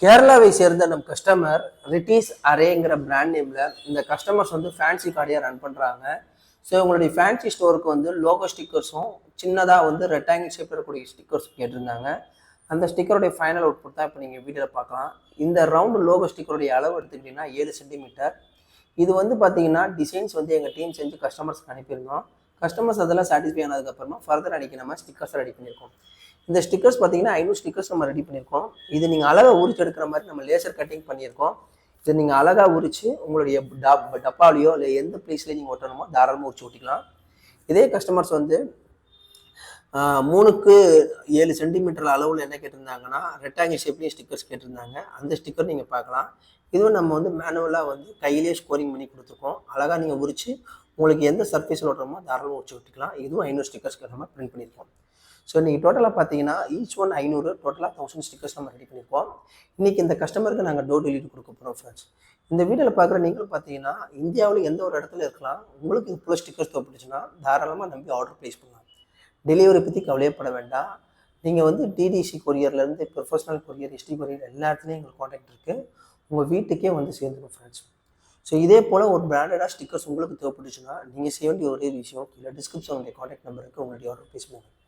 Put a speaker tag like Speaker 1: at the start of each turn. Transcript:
Speaker 1: கேரளாவை சேர்ந்த நம் கஸ்டமர் ரிட்டீஸ் அரேங்கிற பிராண்ட் நேமில் இந்த கஸ்டமர்ஸ் வந்து ஃபேன்சி கடையை ரன் பண்ணுறாங்க. ஸோ உங்களுடைய ஃபேன்சி ஸ்டோருக்கு வந்து லோகோ ஸ்டிக்கர்ஸும் சின்னதாக வந்து ரெக்டாங்கிள் ஷேப் இருக்கக்கூடிய ஸ்டிக்கர்ஸ் கேட்டிருந்தாங்க. அந்த ஸ்டிக்கருடைய ஃபைனல் அவுட்புட் தான் இப்போ நீங்கள் வீடியோவில் பார்க்கலாம். இந்த ரவுண்டு லோகோ ஸ்டிக்கருடைய அளவு எடுத்துக்கிட்டிங்கன்னா 7 சென்டிமீட்டர். இது வந்து பார்த்தீங்கன்னா டிசைன்ஸ் வந்து எங்கள் டீம் செஞ்சு கஸ்டமர்ஸ்க்கு அனுப்பியிருந்தோம். கஸ்டமர்ஸ் அதெல்லாம் சாட்டிஸ்ஃபை ஆனதுக்கப்புறமா ஃபர்தர் அன்றைக்கி நம்ம ஸ்டிக்கர்ஸ் ரெடி பண்ணியிருக்கோம். இந்த ஸ்டிக்கர்ஸ் பார்த்தீங்கன்னா 500 ஸ்டிக்கர்ஸ் நம்ம ரெடி பண்ணியிருக்கோம். இது நீங்கள் அழகாக உரிச்சு எடுக்கிற மாதிரி நம்ம லேசர் கட்டிங் பண்ணியிருக்கோம். இதை நீங்கள் அழகாக உரிச்சு உங்களுடைய டப்பாலையோ இல்லை எந்த பிளேஸ்லேயும் நீங்கள் ஒட்டணுமோ தாராளமாக உரிச்சு ஒட்டிக்கலாம். இதே கஸ்டமர்ஸ் வந்து 3க்கு 7 சென்டிமீட்டர் அளவில் என்ன கேட்டிருந்தாங்கன்னா ரெக்டாங்கிள் ஷேப்லேயும் ஸ்டிக்கர்ஸ் கேட்டிருந்தாங்க. அந்த ஸ்டிக்கர் நீங்கள் பார்க்கலாம். இதுவும் நம்ம வந்து மேனுவலாக வந்து கையிலேயே ஸ்கோரிங் பண்ணி கொடுத்துருக்கோம். அழகாக நீங்கள் உரிச்சு உங்களுக்கு எந்த சர்ஃபேஸில் ஓட்டுறமோ தாராளமாக உரிச்சு ஒட்டிக்கலாம். இதுவும் 500 ஸ்டிக்கர்ஸ்க்கு நம்ம பிரிண்ட் பண்ணியிருக்கோம். ஸோ இன்றைக்கி டோட்டலாக பார்த்தீங்கன்னா ஈச் ஒன் 500, டோட்டலாக 1000 ஸ்டிக்கர்ஸ் நம்ம ரெடி பண்ணியிருக்கோம். இன்றைக்கி இந்த கஸ்டமருக்கு நாங்கள் டோர் டெலிவரி கொடுக்க போகிறோம் ஃப்ரெண்ட்ஸ். இந்த வீடியோவில் பார்க்குற நீங்களும் பார்த்தீங்கன்னா இந்தியாவில் எந்த ஒரு இடத்துல இருக்கலாம். உங்களுக்கு இவ்வளோ ஸ்டிக்கர்ஸ் தேவைப்பட்டுச்சுன்னா தாராளமாக நம்பி ஆர்டர் ப்ளேஸ் பண்ணலாம். டெலிவரி பற்றி கவலையப்பட வேண்டாம். நீங்கள் வந்து டிடிசி கொரியர்லேருந்து ப்ரொஃபஷனல் கொரியர், எஸ்டி கொரியர் எல்லா இடத்துலையும் எங்களுக்கு காண்டாக்ட் இருக்குது. உங்கள் வீட்டுக்கே வந்து சேர்ந்துடும் ஃப்ரெண்ட்ஸ். ஸோ இதே போல் ஒரு பிராண்டடாக ஸ்டிக்கர்ஸ் உங்களுக்கு தேவைப்பட்டுச்சுன்னா நீங்கள் செய்ய வேண்டிய ஒரே விஷயம் இல்லை டிஸ்கிரிப்ஷன் உங்களுடைய காண்டாக்ட் நம்பருக்கு உங்களுடைய ஆர்டர் ப்ளேஸ் பண்ணுங்கள்.